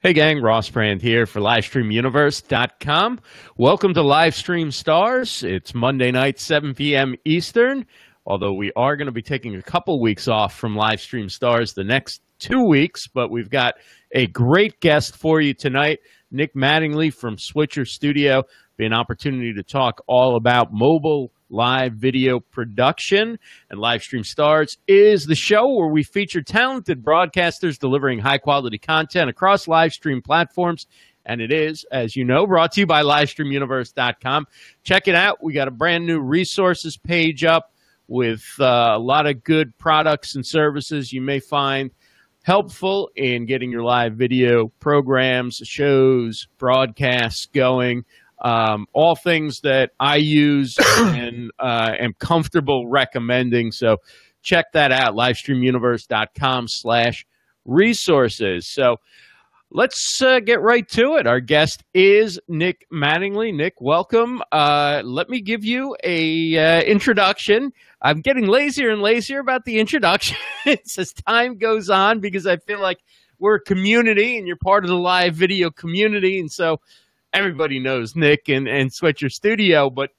Hey gang, Ross Brand here for LiveStreamUniverse.com. Welcome to Livestream Stars. It's Monday night, 7 p.m. Eastern, although we are going to be taking a couple weeks off from Livestream Stars the next 2 weeks, but we've got a great guest for you tonight, Nick Mattingly from Switcher Studio. Be an opportunity to talk all about mobile live video production. And Livestream Stars is the show where we feature talented broadcasters delivering high-quality content across live stream platforms. And it is, as you know, brought to you by LiveStreamUniverse.com. Check it out. We got a brand new resources page up with a lot of good products and services you may find helpful in getting your live video programs, shows, broadcasts going. All things that I use and am comfortable recommending. So check that out, livestreamuniverse.com/resources. So let's get right to it. Our guest is Nick Mattingly. Nick, welcome. Let me give you a introduction. I'm getting lazier and lazier about the introduction as time goes on because I feel like we're a community and you're part of the live video community. And so everybody knows Nick and Switcher Studio, but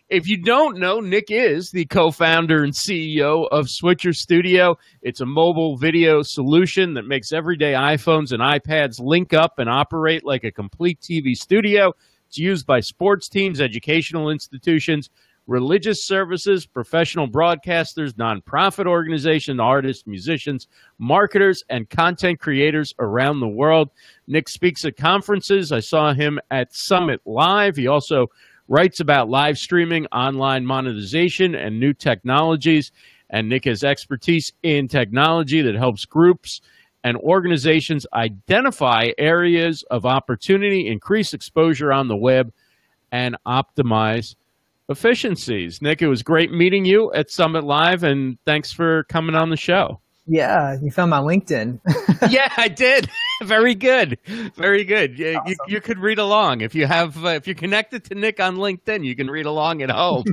if you don't know, Nick is the co-founder and CEO of Switcher Studio. It's a mobile video solution that makes everyday iPhones and iPads link up and operate like a complete TV studio. It's used by sports teams, educational institutions, religious services, professional broadcasters, nonprofit organizations, artists, musicians, marketers, and content creators around the world. Nick speaks at conferences. I saw him at Summit Live. He also writes about live streaming, online monetization, and new technologies. And Nick has expertise in technology that helps groups and organizations identify areas of opportunity, increase exposure on the web, and optimize efficiencies. Nick, it was great meeting you at Summit Live, and thanks for coming on the show. Yeah, you found my LinkedIn. Yeah, I did. Very good. Very good. Awesome. You could read along. If you're connected to Nick on LinkedIn, you can read along at home.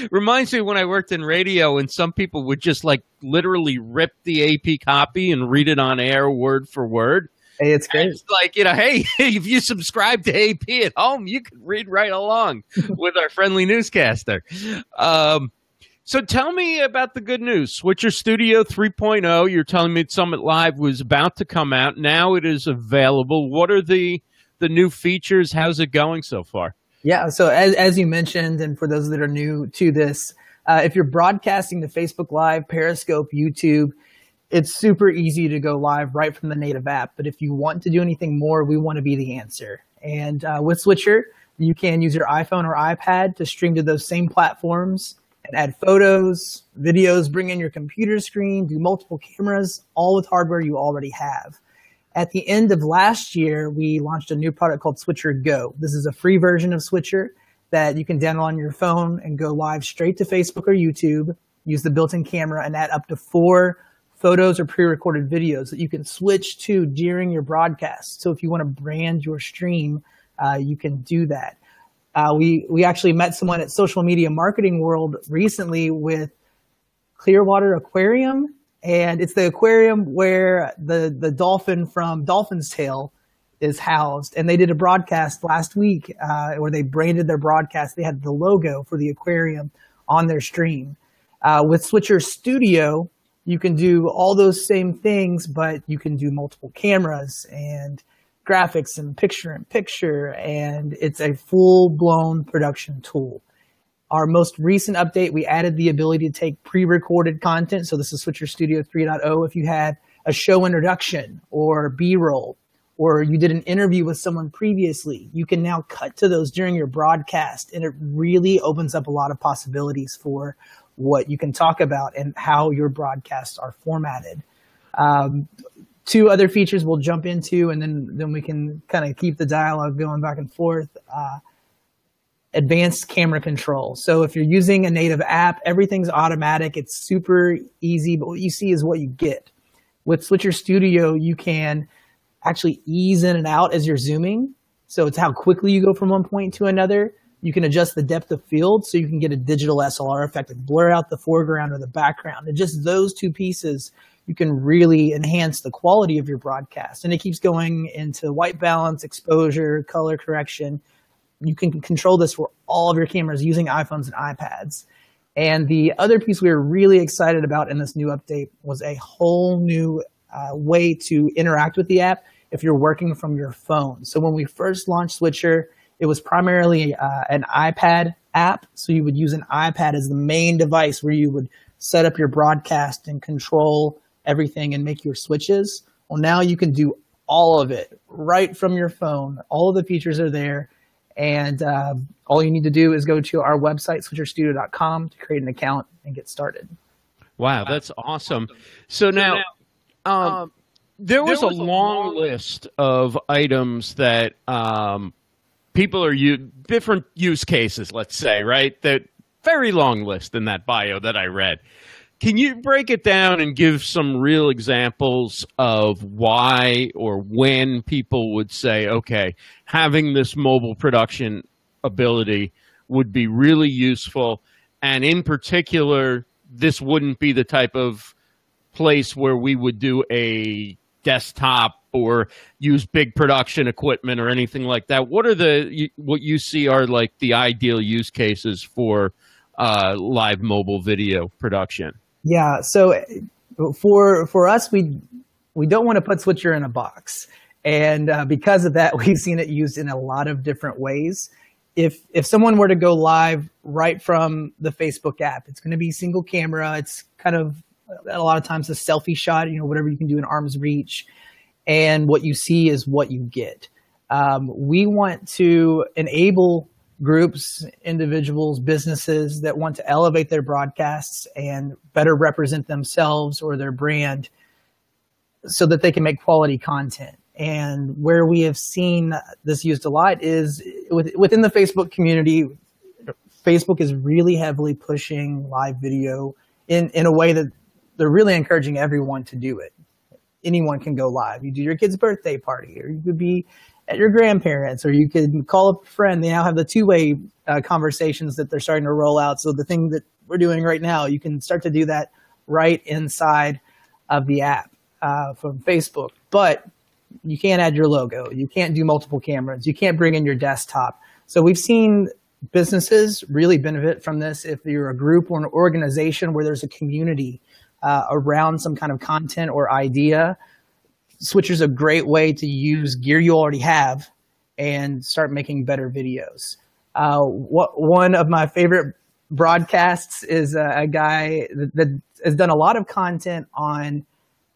Reminds me when I worked in radio and some people would just like literally rip the AP copy and read it on air word for word. Hey, it's great. It's like, hey, if you subscribe to AP at home, you can read right along with our friendly newscaster. So tell me about the good news. Switcher Studio 3.0, you're telling me Summit Live was about to come out. Now it is available. What are the new features? How's it going so far? Yeah, so as you mentioned, and for those that are new to this, if you're broadcasting to Facebook Live, Periscope, YouTube, it's super easy to go live right from the native app. But if you want to do anything more, we want to be the answer. And with Switcher, you can use your iPhone or iPad to stream to those same platforms and add photos, videos, bring in your computer screen, do multiple cameras, all with hardware you already have. At the end of last year, we launched a new product called Switcher Go. This is a free version of Switcher that you can download on your phone and go live straight to Facebook or YouTube, use the built-in camera, and add up to 4 photos or pre-recorded videos that you can switch to during your broadcast. So if you want to brand your stream, you can do that. We actually met someone at Social Media Marketing World recently with Clearwater Aquarium, and it's the aquarium where the dolphin from Dolphin's Tale is housed. And they did a broadcast last week where they branded their broadcast. They had the logo for the aquarium on their stream. With Switcher Studio, you can do all those same things, but you can do multiple cameras and graphics and picture-in-picture, and it's a full-blown production tool. Our most recent update, we added the ability to take pre-recorded content. So this is Switcher Studio 3.0. If you had a show introduction or B-roll, or you did an interview with someone previously, you can now cut to those during your broadcast, and it really opens up a lot of possibilities for what you can talk about and how your broadcasts are formatted. 2 other features we'll jump into, and then we can kind of keep the dialogue going back and forth. Advanced camera control. So if you're using a native app, everything's automatic. It's super easy, but what you see is what you get. With Switcher Studio, you can actually ease in and out as you're zooming. So it's how quickly you go from one point to another. You can adjust the depth of field so you can get a digital SLR effect and blur out the foreground or the background. And just those 2 pieces you can really enhance the quality of your broadcast. And it keeps going into white balance, exposure, color correction. You can control this for all of your cameras using iPhones and iPads. And the other piece we were really excited about in this new update was a whole new way to interact with the app if you're working from your phone. So when we first launched Switcher, it was primarily an iPad app. So you would use an iPad as the main device where you would set up your broadcast and control everything and make your switches. Well, now you can do all of it right from your phone. All of the features are there. And all you need to do is go to our website, switcherstudio.com, to create an account and get started. Wow, that's awesome. So now, there was a long list of items that people are different use cases, let's say, right? That very long list in that bio that I read. Can you break it down and give some real examples of why or when people would say, okay, having this mobile production ability would be really useful, and in particular, this wouldn't be the type of place where we would do a desktop or use big production equipment or anything like that? What are what you see are like the ideal use cases for live mobile video production? Yeah, so for us, we don't want to put Switcher in a box, and because of that, we've seen it used in a lot of different ways. If someone were to go live right from the Facebook app, it's going to be single camera. It's kind of a lot of times a selfie shot, whatever you can do in arm's reach, and what you see is what you get. We want to enable groups, individuals, businesses that want to elevate their broadcasts and better represent themselves or their brand so that they can make quality content. And where we have seen this used a lot is within the Facebook community. Facebook is really heavily pushing live video in a way that they're really encouraging everyone to do it. Anyone can go live. You do your kid's birthday party, or you could be at your grandparents, or you could call up a friend. They now have the two-way conversations that they're starting to roll out. So the thing that we're doing right now, you can start to do that right inside of the app from Facebook. But you can't add your logo. You can't do multiple cameras. You can't bring in your desktop. So we've seen businesses really benefit from this. If you're a group or an organization where there's a community around some kind of content or idea, Switcher's a great way to use gear you already have and start making better videos. One of my favorite broadcasts is a guy that has done a lot of content on,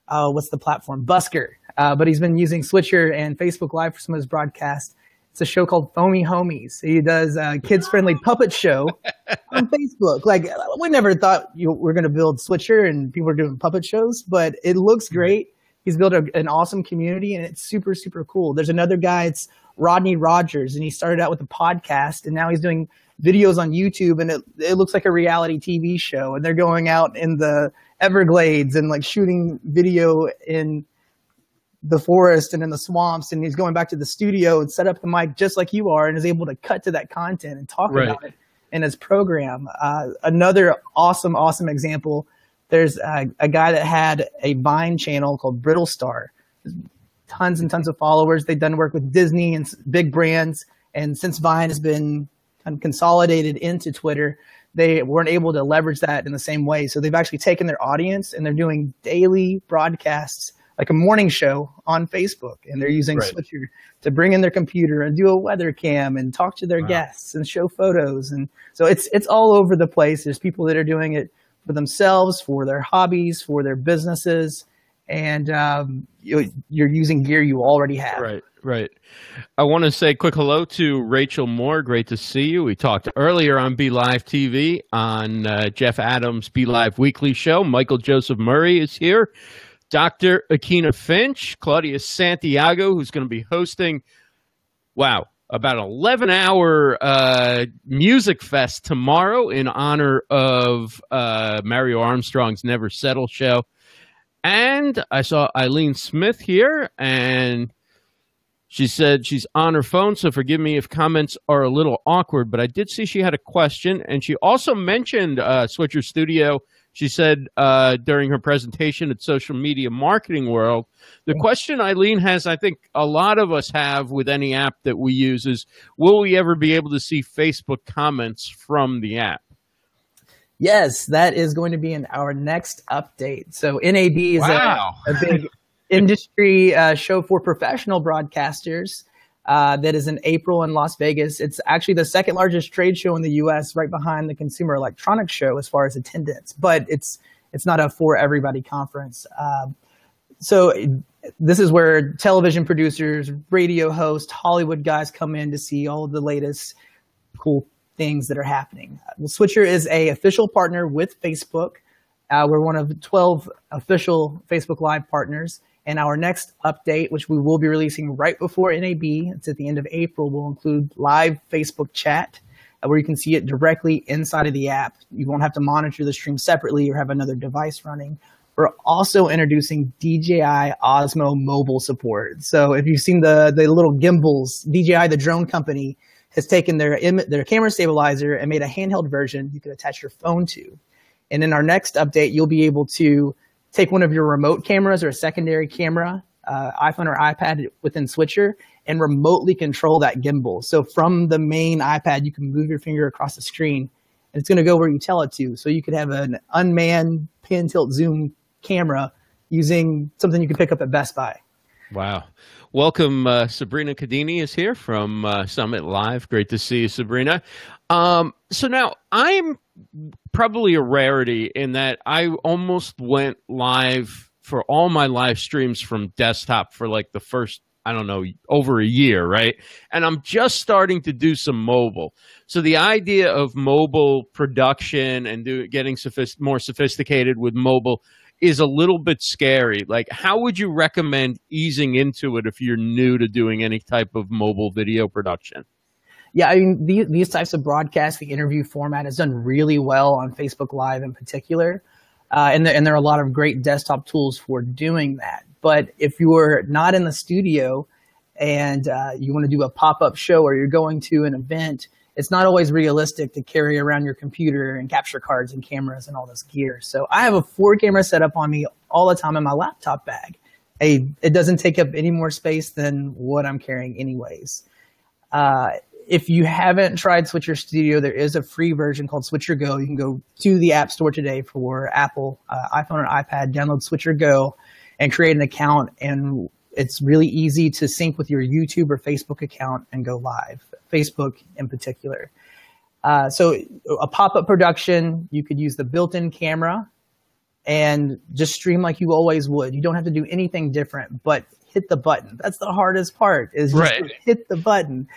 what's the platform? Busker. But he's been using Switcher and Facebook Live for some of his broadcasts. It's a show called Foamy Homies. He does a kids-friendly puppet show on Facebook. Like, we never thought we're going to build Switcher and people are doing puppet shows, but it looks great. He's built an awesome community, and it's super, super cool. There's another guy, it's Rodney Rogers, and he started out with a podcast, and now he's doing videos on YouTube, and it looks like a reality TV show. And they're going out in the Everglades and like shooting video in the forest and in the swamps, and he's going back to the studio and set up the mic just like you are and is able to cut to that content and talk about it in his program. Another awesome example, there's a guy that had a Vine channel called Brittle Star. Tons and tons of followers. They've done work with Disney and big brands, and since Vine has been kind of consolidated into Twitter, they weren't able to leverage that in the same way. So they've actually taken their audience and they're doing daily broadcasts, like a morning show on Facebook, and they're using Switcher to bring in their computer and do a weather cam and talk to their guests and show photos. And so it's all over the place. There's people that are doing it for themselves, for their hobbies, for their businesses, and you're using gear you already have. Right. I want to say a quick hello to Rachel Moore. Great to see you. We talked earlier on Be Live TV on Jeff Adams' Be Live Weekly show. Michael Joseph Murray is here. Dr. Akina Finch, Claudia Santiago, who's going to be hosting, about an 11-hour music fest tomorrow in honor of Mario Armstrong's Never Settle show. And I saw Eileen Smith here, and she said she's on her phone, so forgive me if comments are a little awkward, but I did see she had a question, and she also mentioned Switcher Studio She said during her presentation at Social Media Marketing World, the question Eileen has, I think a lot of us have with any app that we use is, will we ever be able to see Facebook comments from the app? Yes, that is going to be in our next update. So NAB is a big industry show for professional broadcasters that is in April in Las Vegas. It's actually the second largest trade show in the U.S., right behind the Consumer Electronics Show as far as attendance. But it's not a for everybody conference. So this is where television producers, radio hosts, Hollywood guys come in to see all of the latest cool things that are happening. Well, Switcher is a official partner with Facebook. We're one of 12 official Facebook Live partners. And our next update, which we will be releasing right before NAB, it's at the end of April, will include live Facebook chat, where you can see it directly inside of the app. You won't have to monitor the stream separately or have another device running. We're also introducing DJI Osmo mobile support. So if you've seen the little gimbals, DJI, the drone company, has taken their camera stabilizer and made a handheld version you can attach your phone to. And in our next update, you'll be able to take one of your remote cameras or a secondary camera, iPhone or iPad within Switcher, and remotely control that gimbal. So from the main iPad, you can move your finger across the screen, and it's going to go where you tell it to. So you could have an unmanned pan tilt zoom camera using something you could pick up at Best Buy. Wow. Welcome, Sabrina Cadini is here from Summit Live. Great to see you, Sabrina. So now I'm probably a rarity in that I almost went live for all my live streams from desktop for like the first, I don't know, over a year, right? And I'm just starting to do some mobile. So the idea of mobile production and getting more sophisticated with mobile is a little bit scary. Like, how would you recommend easing into it if you're new to doing any type of mobile video production? Yeah, I mean, these types of broadcasts, the interview format has done really well on Facebook Live in particular. And there are a lot of great desktop tools for doing that. But if you're not in the studio and you want to do a pop-up show or you're going to an event, it's not always realistic to carry around your computer and capture cards and cameras and all this gear. So I have a 4-camera setup on me all the time in my laptop bag. It doesn't take up any more space than what I'm carrying anyways. If you haven't tried Switcher Studio, there is a free version called Switcher Go. You can go to the App Store today for Apple, iPhone, or iPad, download Switcher Go, and create an account. And it's really easy to sync with your YouTube or Facebook account and go live, Facebook in particular. So a pop-up production, you could use the built-in camera and just stream like you always would. You don't have to do anything different, but hit the button. That's the hardest part, is just to hit the button.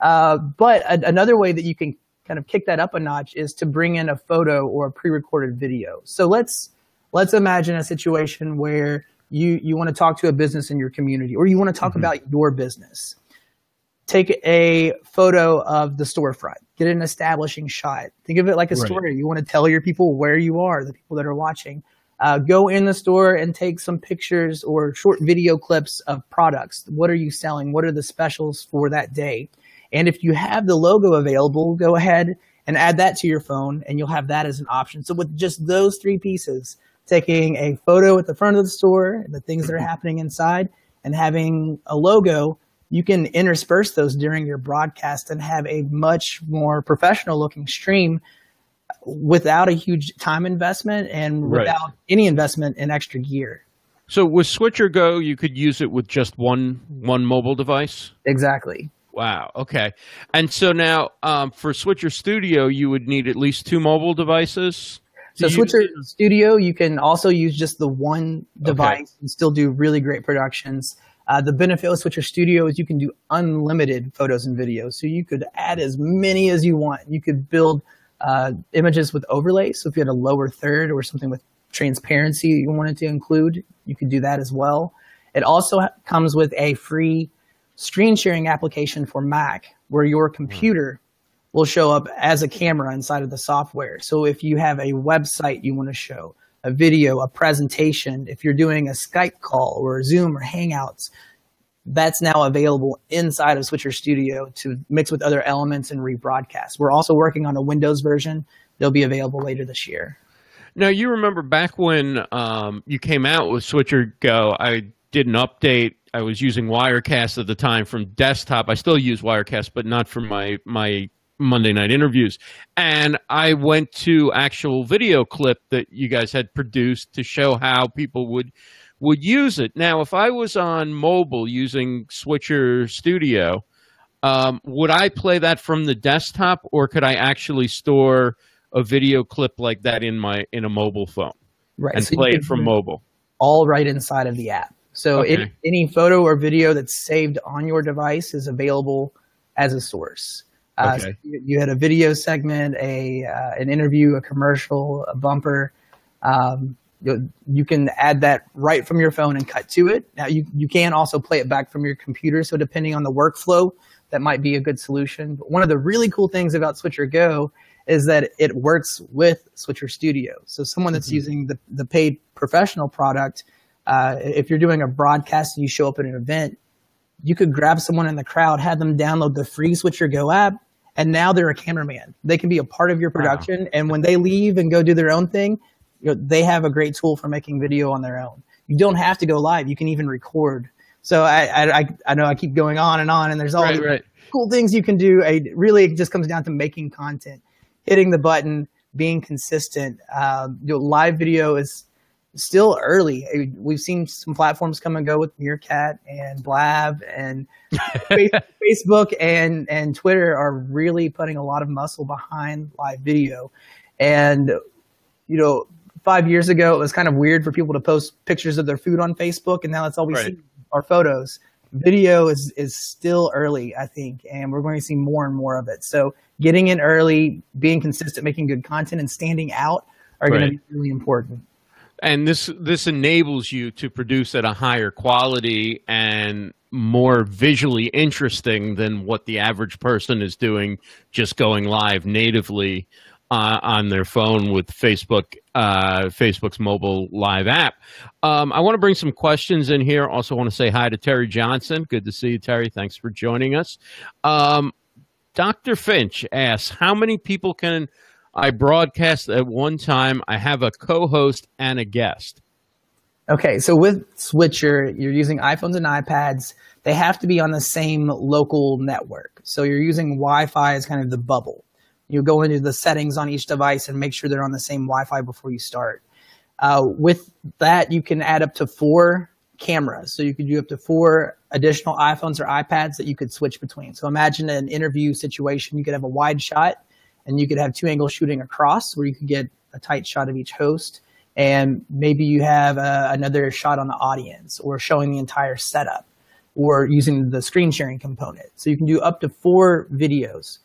But another way that you can kind of kick that up a notch is to bring in a photo or a pre-recorded video. So let's imagine a situation where you want to talk to a business in your community, or you want to talk about your business. Take a photo of the storefront, get an establishing shot. Think of it like a story. You want to tell your people where you are, the people that are watching. Go in the store and take some pictures or short video clips of products. What are you selling? What are the specials for that day? And if you have the logo available, go ahead and add that to your phone, and you'll have that as an option. So with just those 3 pieces, taking a photo at the front of the store, the things that are happening inside, and having a logo, you can intersperse those during your broadcast and have a much more professional looking stream without a huge time investment and without any investment in extra gear. So with Switcher Go, you could use it with just one mobile device? Exactly. Wow. Okay. And so now for Switcher Studio, you would need at least 2 mobile devices? So Switcher Studio, you can also use just the one device and still do really great productions. The benefit of Switcher Studio is you can do unlimited photos and videos. So you could add as many as you want. You could build images with overlays. So if you had a lower third or something with transparency you wanted to include, you could do that as well. It also comes with a free screen sharing application for Mac, where your computer will show up as a camera inside of the software. So if you have a website you want to show, a video, a presentation, if you're doing a Skype call or a Zoom or Hangouts, that's now available inside of Switcher Studio to mix with other elements and rebroadcast. We're also working on a Windows version. They'll be available later this year. Now, you remember back when you came out with Switcher Go, I did an update. I was using Wirecast at the time from desktop. I still use Wirecast, but not for my Monday night interviews. And I went to actual video clip that you guys had produced to show how people would use it. Now, if I was on mobile using Switcher Studio, would I play that from the desktop, or could I actually store a video clip like that in a mobile phone, Right. and So play it from mobile? all right inside of the app. So Okay. any photo or video that's saved on your device is available as a source. So Okay. you had a video segment, an interview, a commercial, a bumper. You can add that right from your phone and cut to it. Now you can also play it back from your computer. So depending on the workflow, that might be a good solution. But one of the really cool things about Switcher Go is that it works with Switcher Studio. So someone that's using the paid professional product, if you're doing a broadcast and you show up at an event, you could grab someone in the crowd, have them download the free Switcher Go app, and now they're a cameraman. They can be a part of your production. Wow. And when they leave and go do their own thing, they have a great tool for making video on their own. You don't have to go live. You can even record. So I know I keep going on, and there's all these cool things you can do. Really, it just comes down to making content, hitting the button, being consistent. Live video is still early. We've seen some platforms come and go with Meerkat and Blab, and Facebook and Twitter are really putting a lot of muscle behind live video. And 5 years ago, it was kind of weird for people to post pictures of their food on Facebook, and now that's all we see are photos. Video is still early, I think, and we're going to see more and more of it. So getting in early, being consistent, making good content, and standing out are going to be really important. And this enables you to produce at a higher quality and more visually interesting than what the average person is doing, just going live natively on their phone with Facebook's mobile live app. I want to bring some questions in here. Also want to say hi to Terry Johnson. Good to see you, Terry. Thanks for joining us. Dr. Finch asks, how many people can I broadcast at one time? I have a co-host and a guest. Okay, so with Switcher, you're using iPhones and iPads. They have to be on the same local network. So you're using Wi-Fi as kind of the bubble. You go into the settings on each device and make sure they're on the same Wi-Fi before you start. With that, you can add up to 4 cameras. So you could do up to 4 additional iPhones or iPads that you could switch between. So imagine an interview situation. You could have a wide shot, and you could have 2 angles shooting across where you could get a tight shot of each host. And maybe you have another shot on the audience, or showing the entire setup, or using the screen sharing component. So you can do up to 4 videos.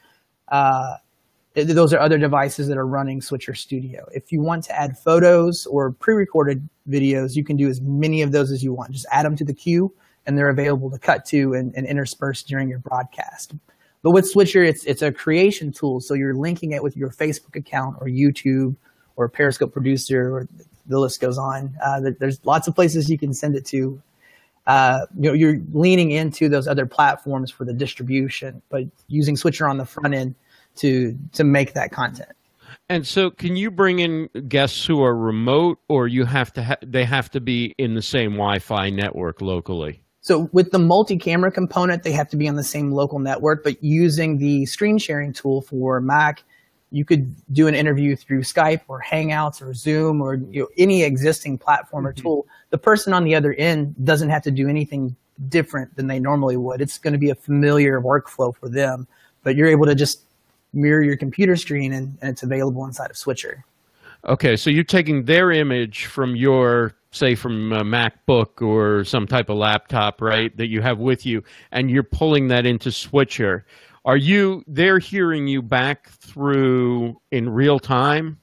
Those are other devices that are running Switcher Studio. If you want to add photos or pre-recorded videos, you can do as many of those as you want. Just add them to the queue, and they're available to cut to and intersperse during your broadcast. But with Switcher, it's a creation tool, so you're linking it with your Facebook account or YouTube or Periscope Producer, or the list goes on. There's lots of places you can send it to. You're leaning into those other platforms for the distribution, but using Switcher on the front end to make that content. And so, can you bring in guests who are remote, or they have to be in the same Wi-Fi network locally? So with the multi-camera component, they have to be on the same local network, but using the screen sharing tool for Mac, you could do an interview through Skype or Hangouts or Zoom or any existing platform or tool. The person on the other end doesn't have to do anything different than they normally would. It's going to be a familiar workflow for them, but you're able to just mirror your computer screen, and it's available inside of Switcher. Okay, so you're taking their image from from a MacBook or some type of laptop, right, that you have with you, and you're pulling that into Switcher. They're hearing you back through in real time?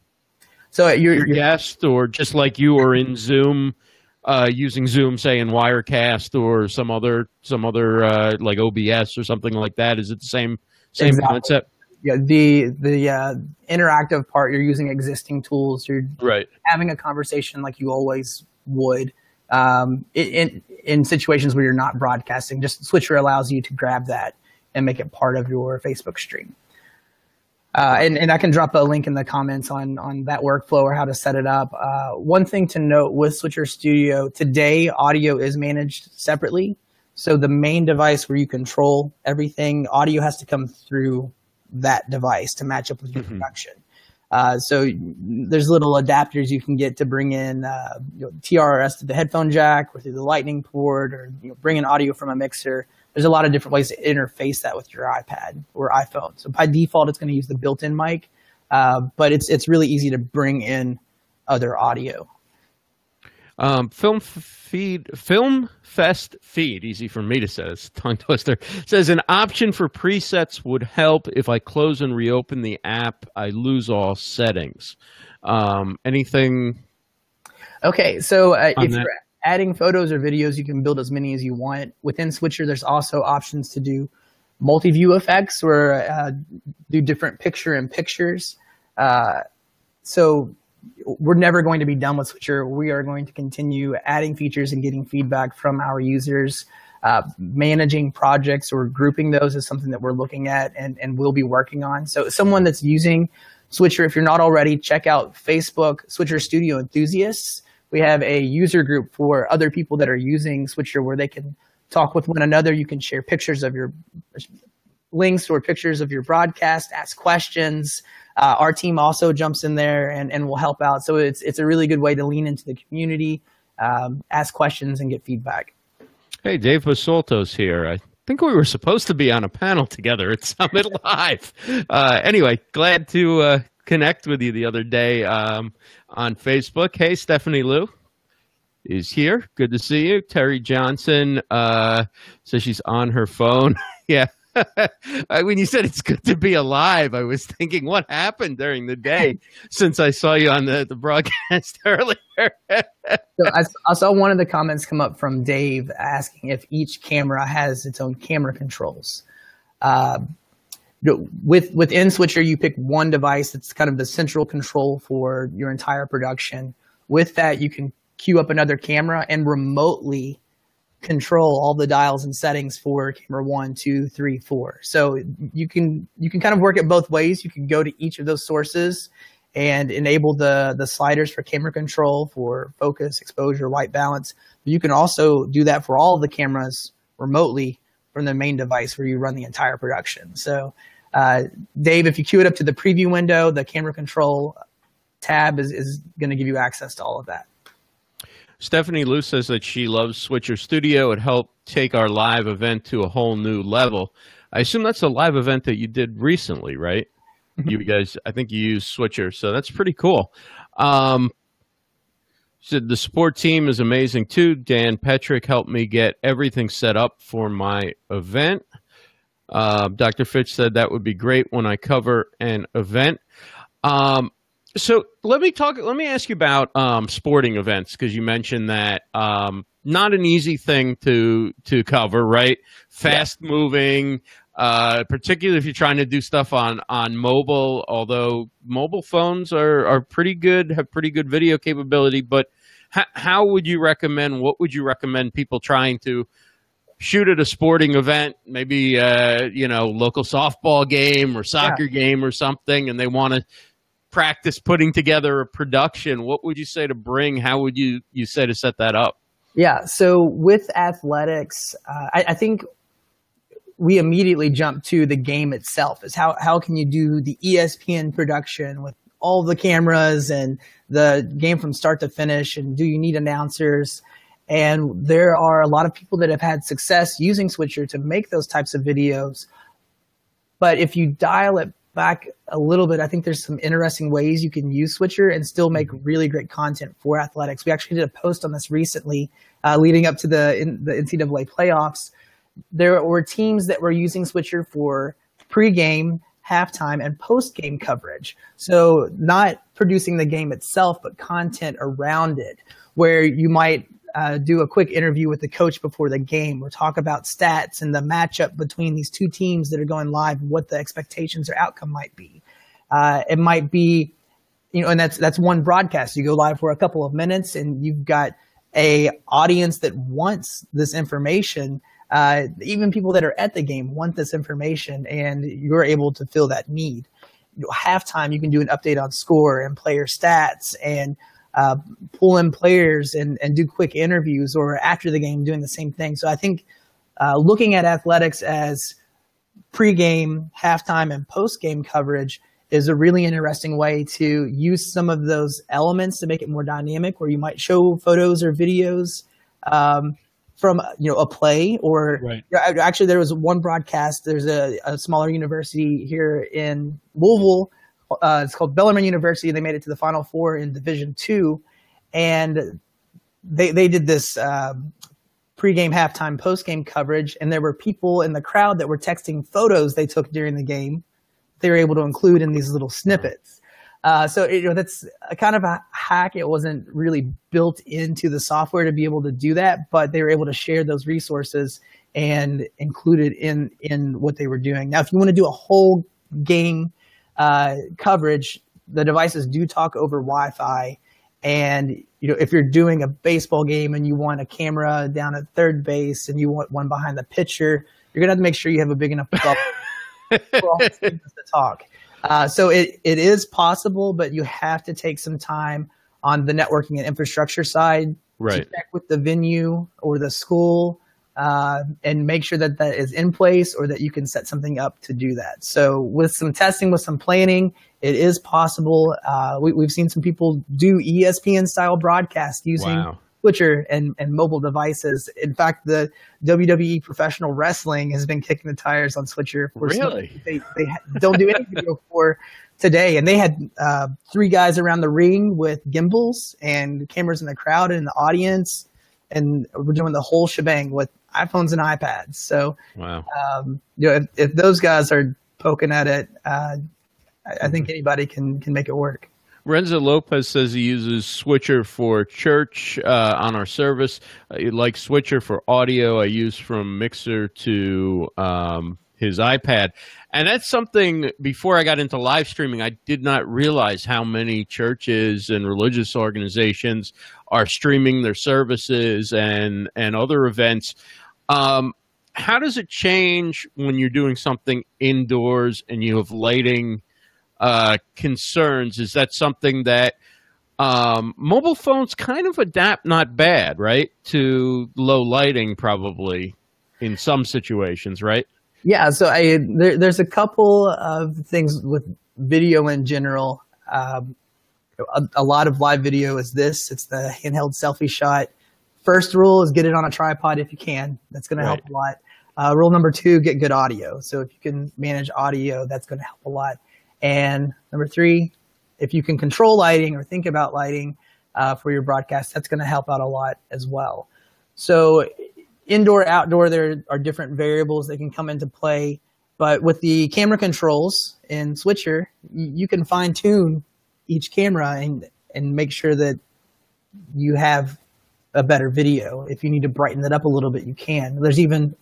So your guest, or just like you are in Zoom, using Zoom, say in Wirecast or some other like OBS or something like that? Is it the same concept? Yeah, the interactive part, you're using existing tools. You're having a conversation like you always would. In situations where you're not broadcasting, just Switcher allows you to grab that and make it part of your Facebook stream. And I can drop a link in the comments on that workflow or how to set it up. One thing to note with Switcher Studio, today audio is managed separately. So the main device where you control everything, audio has to come through that device to match up with your production. So there's little adapters you can get to bring in TRRS to the headphone jack or through the lightning port, or bring in audio from a mixer. There's a lot of different ways to interface that with your iPad or iPhone. So by default, it's going to use the built-in mic, but it's really easy to bring in other audio. Film Fest feed, easy for me to say, it's tongue twister, says an option for presets would help. If I close and reopen the app, I lose all settings. Anything? Okay, so if you're adding photos or videos, you can build as many as you want. Within Switcher, there's also options to do multi-view effects or do different picture-in-pictures. So we're never going to be done with Switcher. We are going to continue adding features and getting feedback from our users. Managing projects or grouping those is something that we're looking at and we'll be working on. So someone that's using Switcher, if you're not already, check out Facebook Switcher Studio Enthusiasts. We have a user group for other people that are using Switcher where they can talk with one another. You can share pictures of your links or pictures of your broadcast, ask questions. Our team also jumps in there and will help out. So it's a really good way to lean into the community, ask questions, and get feedback. Hey, Dave Basolto's here. I think we were supposed to be on a panel together at Summit Live. Anyway, glad to connect with you the other day on Facebook. Hey, Stephanie Lou is here. Good to see you. Terry Johnson says she's on her phone. Yeah. When you said it's good to be alive, I was thinking, what happened during the day since I saw you on the broadcast earlier? So I saw one of the comments come up from Dave asking if each camera has its own camera controls. Within Switcher, you pick one device that's kind of the central control for your entire production. With that, you can queue up another camera and remotely control all the dials and settings for camera 1, 2, 3, 4. So you can kind of work it both ways. You can go to each of those sources and enable the sliders for camera control, for focus, exposure, white balance. But you can also do that for all of the cameras remotely from the main device where you run the entire production. So Dave, if you queue it up to the preview window, the camera control tab is going to give you access to all of that. Stephanie Lou says that she loves Switcher Studio. It helped take our live event to a whole new level. I assume that's a live event that you did recently, right? You guys, I think you used Switcher, so that's pretty cool. Said the support team is amazing too. Dan Petrick helped me get everything set up for my event. Dr. Fitch said that would be great when I cover an event. So let me ask you about sporting events, because you mentioned that not an easy thing to cover, right? Fast moving, particularly if you're trying to do stuff on mobile, although mobile phones are pretty good, have pretty good video capability. But how would you recommend, what would you recommend people trying to shoot at a sporting event, maybe local softball game or soccer game or something, and they want to practice putting together a production? What would you say to bring? How would you say to set that up? Yeah, so with athletics, I think we immediately jump to the game itself. Is how can you do the ESPN production with all the cameras and the game from start to finish, and do you need announcers? And there are a lot of people that have had success using Switcher to make those types of videos. But if you dial it back a little bit, I think there's some interesting ways you can use Switcher and still make really great content for athletics. We actually did a post on this recently, leading up to the NCAA playoffs. There were teams that were using Switcher for pregame, halftime, and post-game coverage. So not producing the game itself, but content around it, where you might do a quick interview with the coach before the game, or talk about stats and the matchup between these two teams that are going live, and what the expectations or outcome might be. It might be, and that's one broadcast. You go live for a couple of minutes and you've got a audience that wants this information. Even people that are at the game want this information, and you're able to fill that need. halftime, you can do an update on score and player stats and pull in players and do quick interviews, or after the game doing the same thing. So I think looking at athletics as pregame, halftime, and postgame coverage is a really interesting way to use some of those elements to make it more dynamic, where you might show photos or videos from a play, or right. Actually there was one broadcast. There's a smaller university here in Louisville. It's called Bellarmine University. They made it to the Final Four in Division II, and they did this pregame, halftime, postgame coverage, and there were people in the crowd that were texting photos they took during the game. They were able to include in these little snippets. So that's a kind of a hack. It wasn't really built into the software to be able to do that, but they were able to share those resources and include it in what they were doing. Now, if you want to do a whole game coverage, the devices do talk over Wi-Fi. And if you're doing a baseball game and you want a camera down at third base and you want one behind the pitcher, you're gonna have to make sure you have a big enough bubble for all the teams to talk. So it is possible, but you have to take some time on the networking and infrastructure side to check with the venue or the school and make sure that is in place, or that you can set something up to do that. So with some testing, with some planning, it is possible. We've seen some people do ESPN-style broadcasts using Switcher and mobile devices. In fact, the WWE Professional Wrestling has been kicking the tires on Switcher. Really? They don't do any video for today. And they had 3 guys around the ring with gimbals and cameras in the crowd and in the audience. And we're doing the whole shebang with iPhones and iPads. So, if those guys are poking at it, I think anybody can make it work. Renzo Lopez says he uses Switcher for church on our service. Like Switcher for audio, I use from Mixer to his iPad. And that's something, before I got into live streaming, I did not realize how many churches and religious organizations are streaming their services and other events. How does it change when you're doing something indoors and you have lighting concerns? Is that something that mobile phones kind of adapt not bad, right, to low lighting probably in some situations, right? Yeah, so there's a couple of things with video in general. A lot of live video is this. It's the handheld selfie shot. First rule is get it on a tripod if you can. That's going to help a lot. Rule number 2, get good audio. So if you can manage audio, that's going to help a lot. And number 3, if you can control lighting or think about lighting for your broadcast, that's going to help out a lot as well. So indoor, outdoor, there are different variables that can come into play. But with the camera controls in Switcher, you can fine tune each camera and make sure that you have a better video. If you need to brighten it up a little bit, you can. There's even,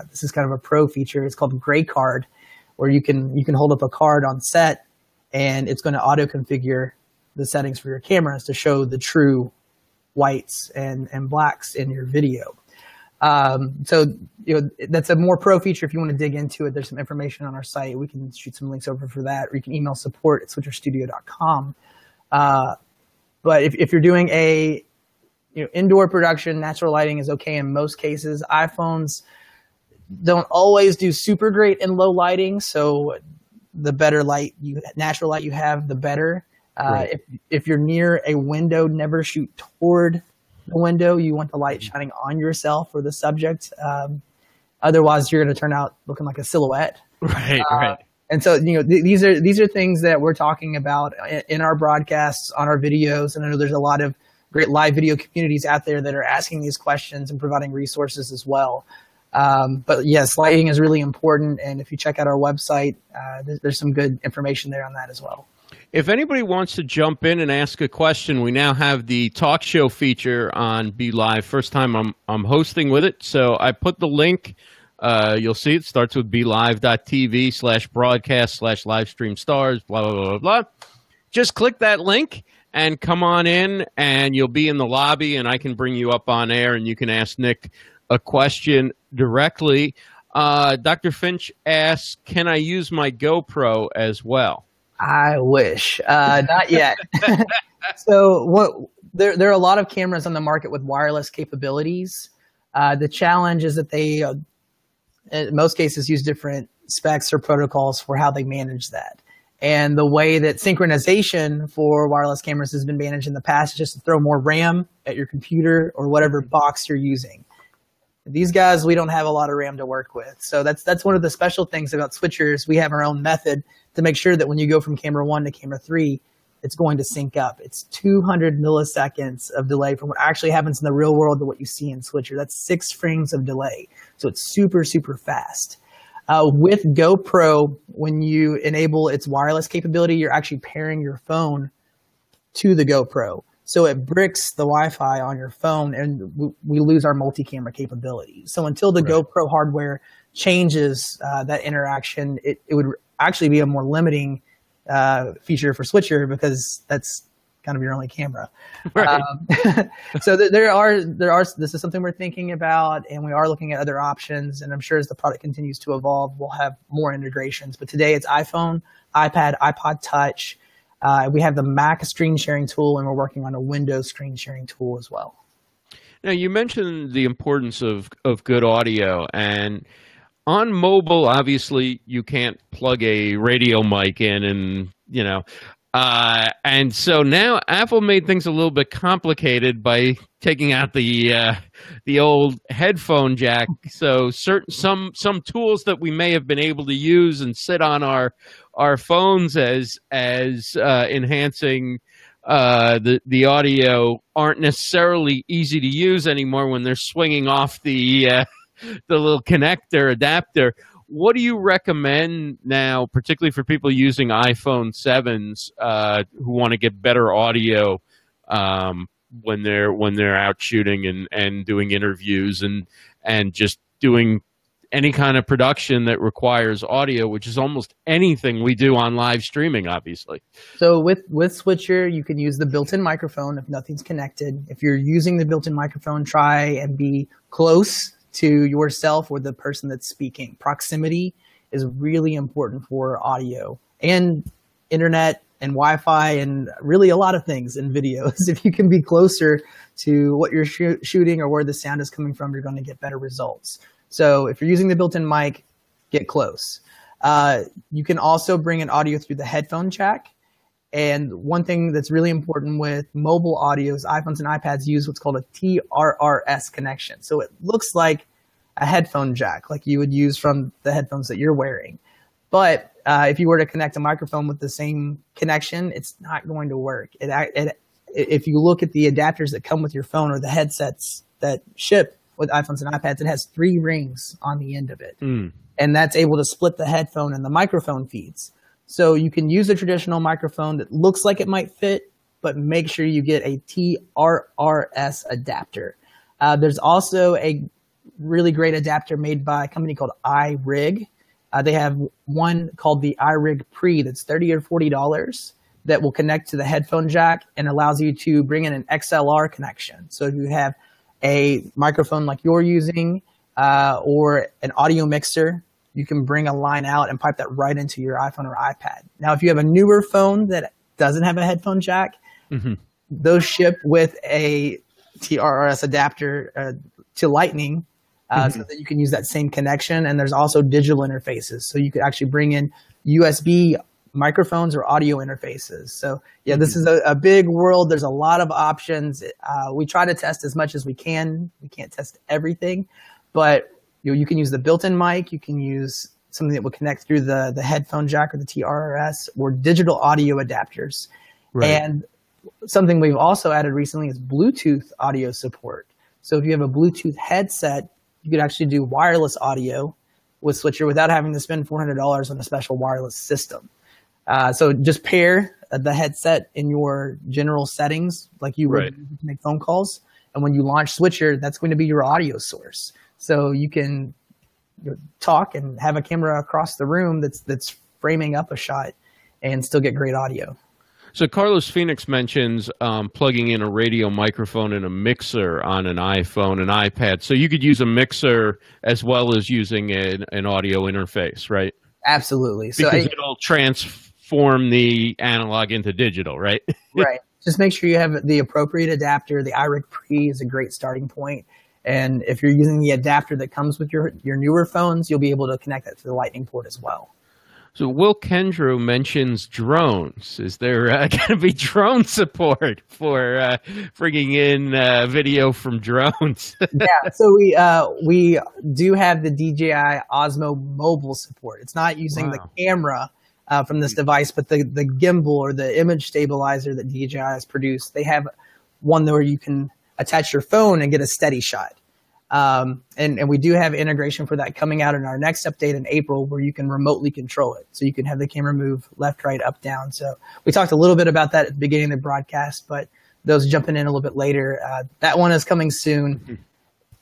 this is kind of a pro feature, it's called Gray Card, where you can hold up a card on set and it's going to auto configure the settings for your cameras to show the true whites and blacks in your video. So that's a more pro feature. If you want to dig into it, there's some information on our site. We can shoot some links over for that, or you can email support@switcherstudio.com. But if you're doing a indoor production, natural lighting is okay in most cases. iPhones don't always do super great in low lighting, so the better natural light you have, the better. If you're near a window, never shoot toward the window. You want the light shining on yourself or the subject. Otherwise, you're going to turn out looking like a silhouette. Right. And so, these are things that we're talking about in our broadcasts, on our videos. And I know there's a lot of great live video communities out there that are asking these questions and providing resources as well. But yes, lighting is really important. And if you check out our website, there's some good information there on that as well. If anybody wants to jump in and ask a question, we now have the talk show feature on Be Live. First time I'm hosting with it. So I put the link. You'll see it starts with BeLive.tv/broadcast/livestream stars, blah, blah, blah, blah. Just click that link and come on in, and you'll be in the lobby, and I can bring you up on air, and you can ask Nick a question directly. Dr. Finch asks, can I use my GoPro as well? I wish. Not yet. So there are a lot of cameras on the market with wireless capabilities. The challenge is that they, in most cases, use different specs or protocols for how they manage that. And the way that synchronization for wireless cameras has been managed in the past is just to throw more RAM at your computer or whatever box you're using. These guys, we don't have a lot of RAM to work with. So that's one of the special things about switchers. We have our own method to make sure that when you go from camera 1 to camera 3, it's going to sync up. It's 200 milliseconds of delay from what actually happens in the real world to what you see in switcher. That's 6 frames of delay. So it's super, super fast. With GoPro, when you enable its wireless capability, you're actually pairing your phone to the GoPro. So it bricks the Wi-Fi on your phone, and we lose our multi-camera capability. So until the GoPro hardware changes that interaction, it would actually be a more limiting feature for switcher, because that's kind of your only camera. Right. So this is something we're thinking about, and we are looking at other options. And I'm sure as the product continues to evolve, we'll have more integrations. But today it's iPhone, iPad, iPod Touch. We have the Mac screen sharing tool, and we're working on a Windows screen sharing tool as well. Now, you mentioned the importance of good audio, and on mobile, obviously, you can't plug a radio mic in, and and so now Apple made things a little bit complicated by taking out the old headphone jack. So some tools that we may have been able to use and sit on our phones as enhancing the audio aren't necessarily easy to use anymore when they're swinging off the little connector adapter. What do you recommend now, particularly for people using iPhone 7s who want to get better audio when they're out shooting and doing interviews and just doing any kind of production that requires audio, which is almost anything we do on live streaming, obviously? So with Switcher, you can use the built-in microphone if nothing's connected. If you're using the built-in microphone, try and be close to yourself or the person that's speaking. Proximity is really important for audio and internet and Wi-Fi and really a lot of things in videos. If you can be closer to what you're shooting or where the sound is coming from, you're going to get better results. So if you're using the built-in mic, get close. You can also bring in audio through the headphone jack. And one thing that's really important with mobile audios, iPhones and iPads use what's called a TRRS connection. So it looks like a headphone jack, like you would use from the headphones that you're wearing. But if you were to connect a microphone with the same connection, it's not going to work. If you look at the adapters that come with your phone or the headsets that ship with iPhones and iPads, it has 3 rings on the end of it. And that's able to split the headphone and the microphone feeds. So you can use a traditional microphone that looks like it might fit, but make sure you get a TRRS adapter. There's also a really great adapter made by a company called iRig. They have one called the iRig Pre that's $30 or $40 that will connect to the headphone jack and allows you to bring in an XLR connection. So if you have a microphone like you're using or an audio mixer, you can bring a line out and pipe that right into your iPhone or iPad. Now, if you have a newer phone that doesn't have a headphone jack, those ship with a TRRS adapter to Lightning so that you can use that same connection. And there's also digital interfaces. So you could actually bring in USB microphones or audio interfaces. So yeah, this is a big world. There's a lot of options. We try to test as much as we can. We can't test everything, but you can use the built-in mic. You can use something that will connect through the headphone jack or the TRRS or digital audio adapters. Right. And something we've also added recently is Bluetooth audio support. So if you have a Bluetooth headset, you could actually do wireless audio with Switcher without having to spend $400 on a special wireless system. So just pair the headset in your general settings like you would to make phone calls. And when you launch Switcher, that's going to be your audio source. So you can talk and have a camera across the room that's framing up a shot and still get great audio. So Carlos Phoenix mentions plugging in a radio microphone and a mixer on an iPhone and iPad. So you could use a mixer as well as using an audio interface, right? Absolutely. Because it'll transfer transform the analog into digital, right? Right. Just make sure you have the appropriate adapter. The iRig Pre is a great starting point. And if you're using the adapter that comes with your newer phones, you'll be able to connect that to the Lightning port as well. So Will Kendrew mentions drones. Is there going to be drone support for bringing in video from drones? Yeah, so we do have the DJI Osmo Mobile support. It's not using the camera from this device, but the gimbal or the image stabilizer that DJI has produced. They have one where you can attach your phone and get a steady shot. And we do have integration for that coming out in our next update in April, where you can remotely control it. So you can have the camera move left, right, up, down. So we talked a little bit about that at the beginning of the broadcast, but those jumping in a little bit later, that one is coming soon.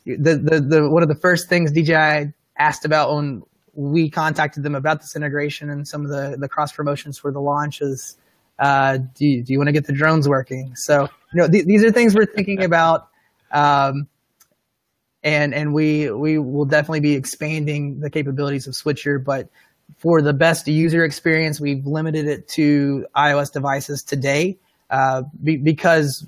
The one of the first things DJI asked about when we contacted them about this integration and some of the cross promotions for the launch is, do you want to get the drones working? So, these are things we're thinking about. And we will definitely be expanding the capabilities of Switcher, but for the best user experience, we've limited it to iOS devices today, because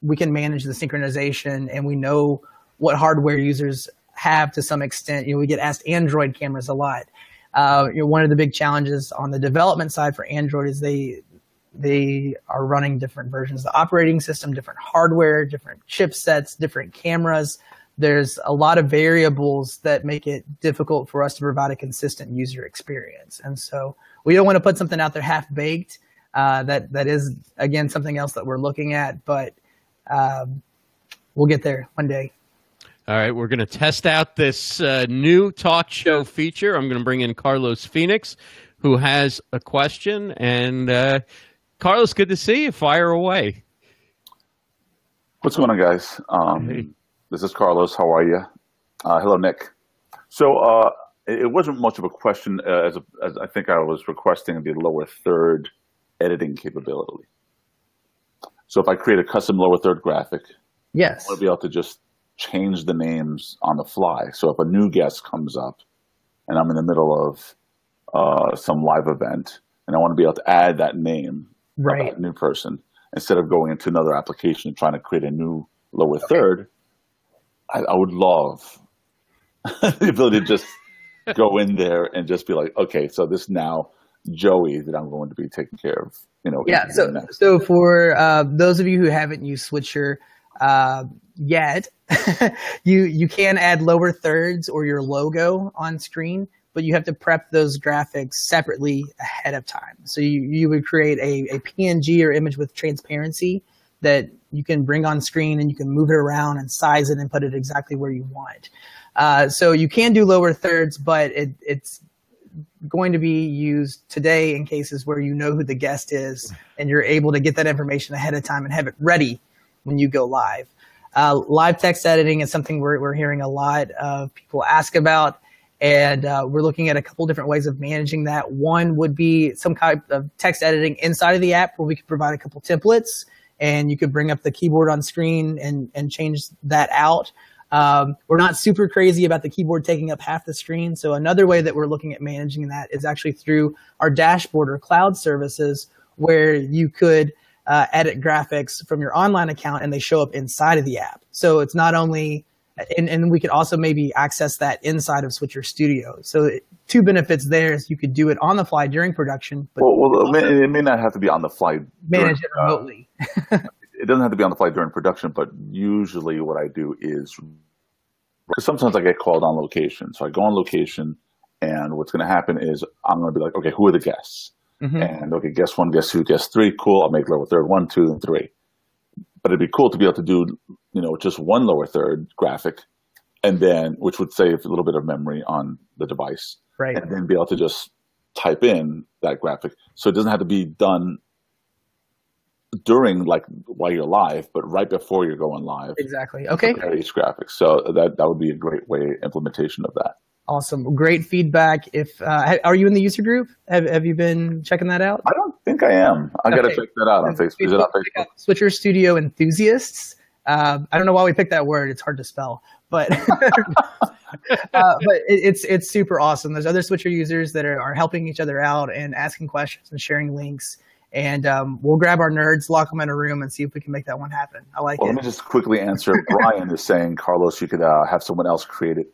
we can manage the synchronization and we know what hardware users have to some extent. We get asked Android cameras a lot. One of the big challenges on the development side for Android is they are running different versions of the operating system, different hardware, different chipsets, different cameras. There's a lot of variables that make it difficult for us to provide a consistent user experience. And so we don't want to put something out there half-baked. That is, again, something else that we're looking at, but we'll get there one day. All right, we're going to test out this new talk show feature. I'm going to bring in Carlos Phoenix, who has a question. And Carlos, good to see you. Fire away. What's going on, guys? Hey. This is Carlos. How are you? Hello, Nick. So it wasn't much of a question, as I think I was requesting the lower third editing capability. So if I create a custom lower third graphic, yes, I want to be able to just change the names on the fly. So if a new guest comes up and I'm in the middle of some live event and I want to be able to add that name, right, of that new person, instead of going into another application and trying to create a new lower third, I would love the ability to just go in there and just be like, okay, so this now Joey that I'm going to be taking care of, Yeah. So for those of you who haven't used Switcher yet, you can add lower thirds or your logo on screen, but you have to prep those graphics separately ahead of time. So you would create a PNG or image with transparency that you can bring on screen and you can move it around and size it and put it exactly where you want. So you can do lower thirds, but it's going to be used today in cases where you know who the guest is and you're able to get that information ahead of time and have it ready when you go live. Live text editing is something we're hearing a lot of people ask about, and we're looking at a couple different ways of managing that. One would be some kind of text editing inside of the app where we could provide a couple templates and you could bring up the keyboard on screen and change that out. We're not super crazy about the keyboard taking up half the screen. So another way that we're looking at managing that is actually through our dashboard or cloud services, where you could edit graphics from your online account and they show up inside of the app. So it's not only, and we could also maybe access that inside of Switcher Studio. So two benefits there is you could do it on the fly during production. But it may not have to be on the fly. Manage it remotely. It doesn't have to be on the fly during production, but usually what I do is, because sometimes I get called on location. So I go on location, and what's going to happen is I'm going to be like, okay, who are the guests? Mm-hmm. And okay, guest one, guest two, guest three, cool. I'll make lower third 1, 2, and 3. But it'd be cool to be able to do, just one lower third graphic, and then, which would save a little bit of memory on the device. Right. And then be able to just type in that graphic. So it doesn't have to be done during, while you're live, but right before you're going live. Exactly. Okay. Each graphic. So that would be a great implementation of that. Awesome. Great feedback. If are you in the user group? Have you been checking that out? I don't think I am. I got to check that out on Facebook. Is it on Facebook? Switcher Studio Enthusiasts. I don't know why we picked that word. It's hard to spell, but But it's super awesome. There's other Switcher users that are helping each other out and asking questions and sharing links. And we'll grab our nerds, lock them in a room, and see if we can make that one happen. I like it. Let me just quickly answer. Brian is saying, Carlos, you could have someone else create it.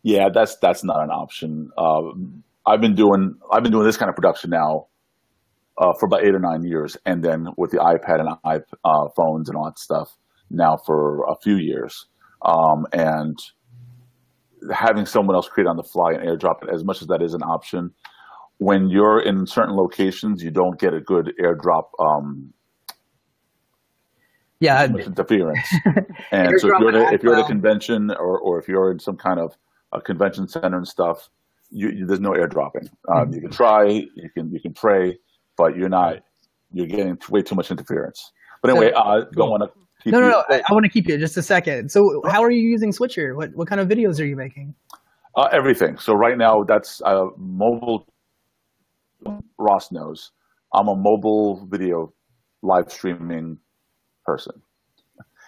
Yeah, that's not an option. I've been doing this kind of production now for about 8 or 9 years, and then with the iPad and iPhones and all that stuff now for a few years. And having someone else create on the fly and airdrop it, as much as that is an option, when you're in certain locations, you don't get a good airdrop interference. And so if you're at a convention or if you're in some kind of a convention center and stuff, there's no airdropping. You can try, you can pray, but you're getting way too much interference. But anyway, don't want to keep you. No, I want to keep you just a second. So how are you using Switcher? What kind of videos are you making? Everything. So right now, that's mobile. Ross knows I'm a mobile video live streaming person.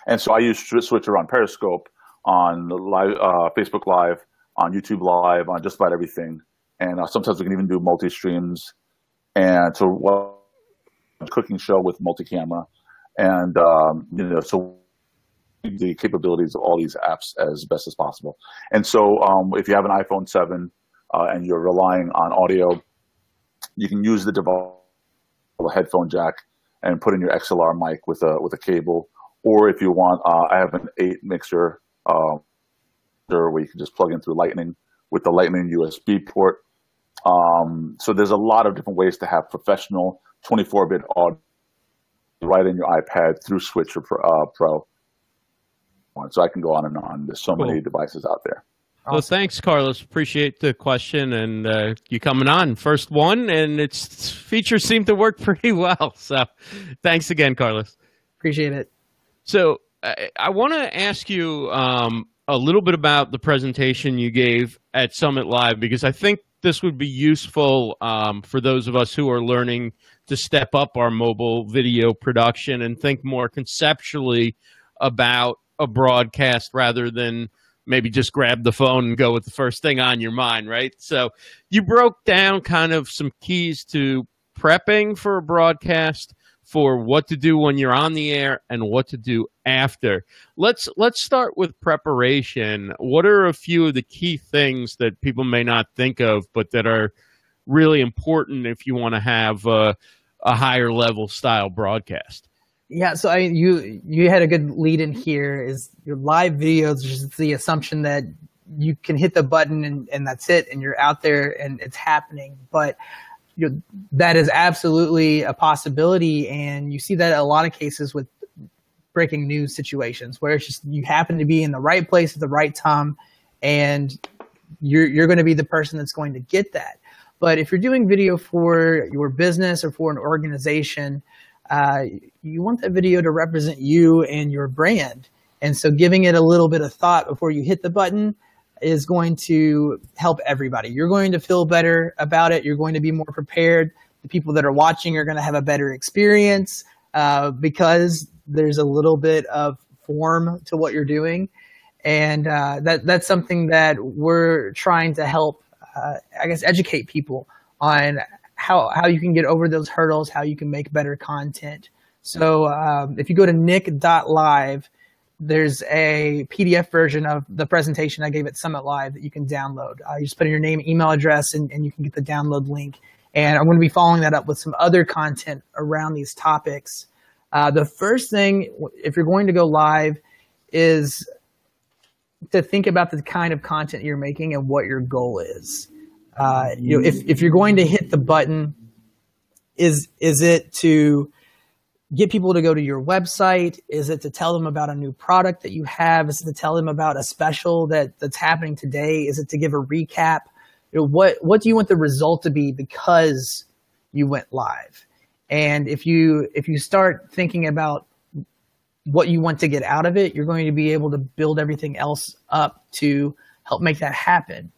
And so I use Switcher on Periscope, on live, Facebook Live, on YouTube Live, on just about everything. And sometimes we can even do multi-streams. And so a cooking show with multi-camera. And, so the capabilities of all these apps as best as possible. And so if you have an iPhone 7 and you're relying on audio, you can use the device, a headphone jack, and put in your XLR mic with a cable. Or if you want, I have an 8 mixer where you can just plug in through Lightning with the Lightning USB port. So there's a lot of different ways to have professional 24-bit audio right in your iPad through Switcher Pro. So I can go on and on. There's so many devices out there. Well, thanks, Carlos. Appreciate the question and you coming on. First one, and its features seem to work pretty well. So thanks again, Carlos. Appreciate it. So I want to ask you a little bit about the presentation you gave at Summit Live, because I think this would be useful for those of us who are learning to step up our mobile video production and think more conceptually about a broadcast rather than maybe just grab the phone and go with the first thing on your mind, right? So you broke down kind of some keys to prepping for a broadcast, for what to do when you're on the air and what to do after. Let's start with preparation. What are a few of the key things that people may not think of, but that are really important if you want to have a higher level style broadcast? Yeah, so you had a good lead in here. Is your live videos just the assumption that you can hit the button and that's it, and you're out there and it's happening. But that is absolutely a possibility, and you see that in a lot of cases with breaking news situations where it's just you happen to be in the right place at the right time, and you're going to be the person that's going to get that. But if you're doing video for your business or for an organization, you want that video to represent you and your brand. And so giving it a little bit of thought before you hit the button is going to help everybody. You're going to feel better about it. You're going to be more prepared. The people that are watching are going to have a better experience because there's a little bit of form to what you're doing. And that's something that we're trying to help, educate people on how you can get over those hurdles, how you can make better content. So if you go to nick.live, there's a PDF version of the presentation I gave at Summit Live that you can download. You just put in your name, email address, and you can get the download link. And I'm going to be following that up with some other content around these topics. The first thing, if you're going to go live, is to think about the kind of content you're making and what your goal is. If you're going to hit the button, is it to get people to go to your website? Is it to tell them about a new product that you have? Is it to tell them about a special that's happening today? Is it to give a recap? What do you want the result to be because you went live? And if you start thinking about what you want to get out of it, you're going to be able to build everything else up to help make that happen.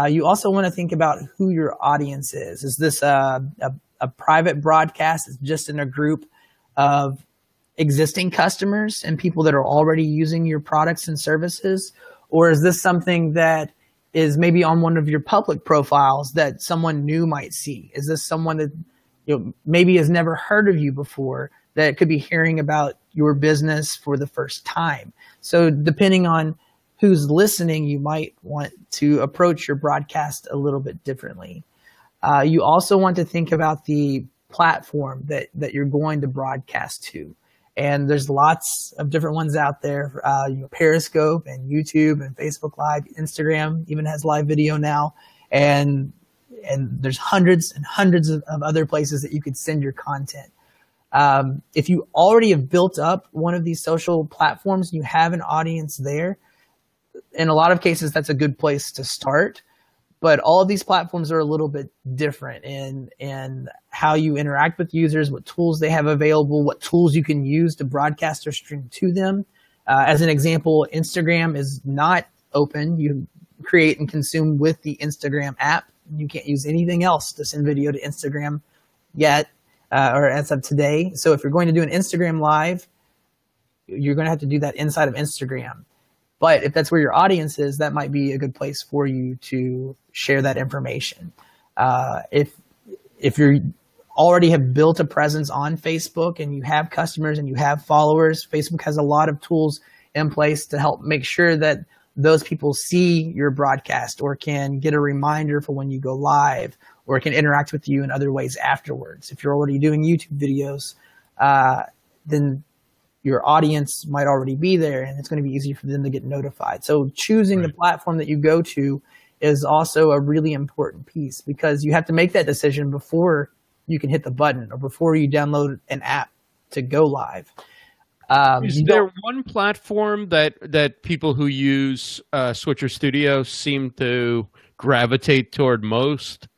You also want to think about who your audience is. Is this a private broadcast? It's just in a group of existing customers and people that are already using your products and services? Or is this something that is maybe on one of your public profiles that someone new might see? Is this someone that maybe has never heard of you before, that could be hearing about your business for the first time? So depending on who's listening, you might want to approach your broadcast a little bit differently. You also want to think about the platform that you're going to broadcast to. And there's lots of different ones out there. Periscope and YouTube and Facebook Live, Instagram even has live video now. And there's hundreds and hundreds of other places that you could send your content. If you already have built up one of these social platforms, you have an audience there. In a lot of cases, that's a good place to start. But all of these platforms are a little bit different in how you interact with users, what tools they have available, what tools you can use to broadcast or stream to them. As an example, Instagram is not open. You create and consume with the Instagram app. You can't use anything else to send video to Instagram yet, or as of today. So if you're going to do an Instagram Live, you're going to have to do that inside of Instagram. But if that's where your audience is, that might be a good place for you to share that information. If you already have built a presence on Facebook and you have customers and you have followers, Facebook has a lot of tools in place to help make sure that those people see your broadcast or can get a reminder for when you go live or can interact with you in other ways afterwards. If you're already doing YouTube videos, then your audience might already be there and it's going to be easy for them to get notified. So choosing the platform that you go to is also a really important piece, because you have to make that decision before you can hit the button or before you download an app to go live. Is there one platform that people who use Switcher Studio seem to gravitate toward most?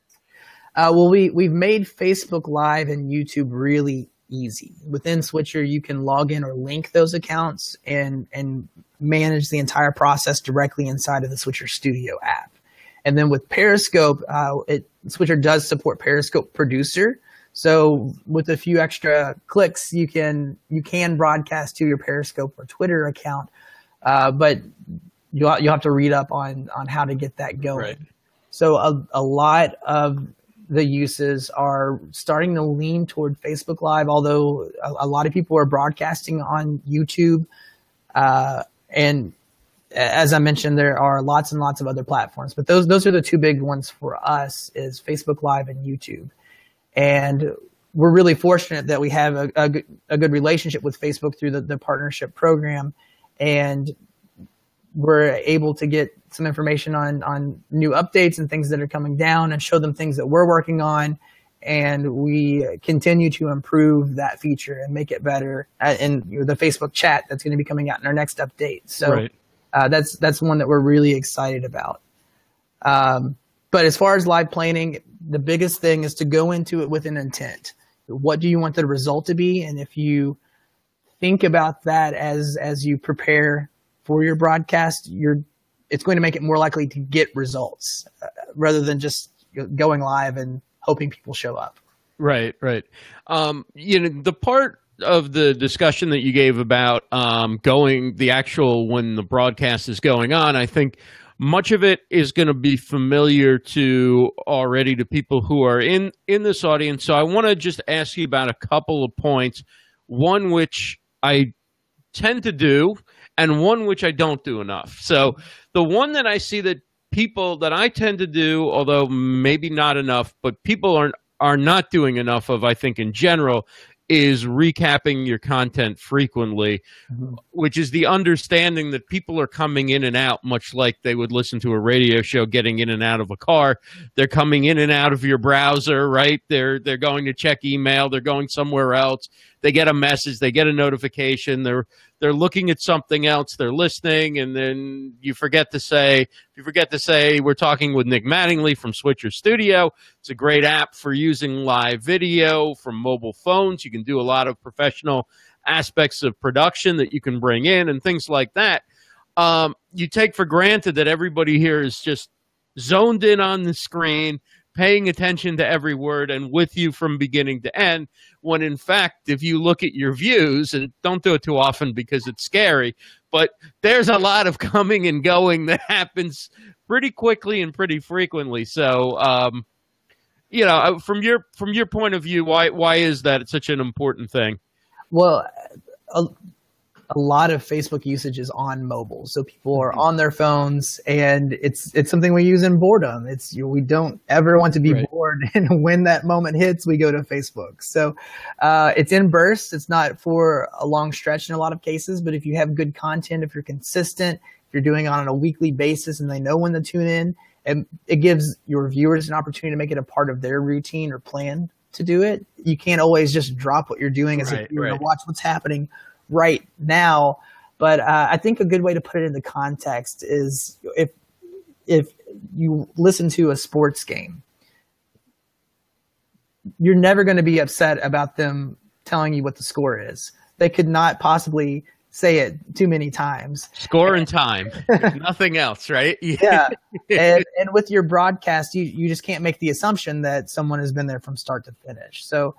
Well, we've made Facebook Live and YouTube really easy. Within Switcher, you can log in or link those accounts and manage the entire process directly inside of the Switcher Studio app. And then with Periscope, Switcher does support Periscope Producer. So with a few extra clicks, you can broadcast to your Periscope or Twitter account, but you'll have to read up on how to get that going. Right. So a lot of the uses are starting to lean toward Facebook Live, although a lot of people are broadcasting on YouTube. And as I mentioned, there are lots and lots of other platforms, but those are the two big ones for us, is Facebook Live and YouTube. And we're really fortunate that we have a good relationship with Facebook through the partnership program. And we're able to get some information on new updates and things that are coming down and show them things that we're working on. And we continue to improve that feature and make it better in the Facebook chat that's going to be coming out in our next update. So that's one that we're really excited about. But as far as live planning, the biggest thing is to go into it with an intent. What do you want the result to be? And if you think about that as you prepare for your broadcast, it's going to make it more likely to get results rather than just going live and hoping people show up. Right. The part of the discussion that you gave about when the broadcast is going on, I think much of it is going to be familiar to people who are in this audience. So I want to just ask you about a couple of points, one which I tend to do and one which I don't do enough. So the one that I see that I tend to do, although maybe not enough, but people are not doing enough of, I think in general, is recapping your content frequently, which is the understanding that people are coming in and out, much like they would listen to a radio show, getting in and out of a car. They're coming in and out of your browser, right? They're going to check email. They're going somewhere else. They get a message. They get a notification. They're looking at something else. They're listening, and then you forget to say, we're talking with Nick Mattingly from Switcher Studio. It's a great app for using live video from mobile phones. You can do a lot of professional aspects of production that you can bring in and things like that. You take for granted that everybody here is just zoned in on the screen, paying attention to every word and with you from beginning to end, when in fact, if you look at your views, and don't do it too often because it's scary, but there's a lot of coming and going that happens pretty quickly and pretty frequently. So, from your point of view, why is that such an important thing? Well, a lot of Facebook usage is on mobile, so people are on their phones, and it's something we use in boredom. We don't ever want to be bored, and when that moment hits, we go to Facebook. So it's in bursts. It's not for a long stretch in a lot of cases, but if you have good content, if you're consistent, if you're doing it on a weekly basis, and they know when to tune in, and it gives your viewers an opportunity to make it a part of their routine or plan to do it. You can't always just drop what you're doing as if you're going to watch what's happening right now. But I think a good way to put it into context is if you listen to a sports game, you're never going to be upset about them telling you what the score is. They could not possibly say it too many times. Score and time, nothing else, right? Yeah. And with your broadcast, you just can't make the assumption that someone has been there from start to finish. So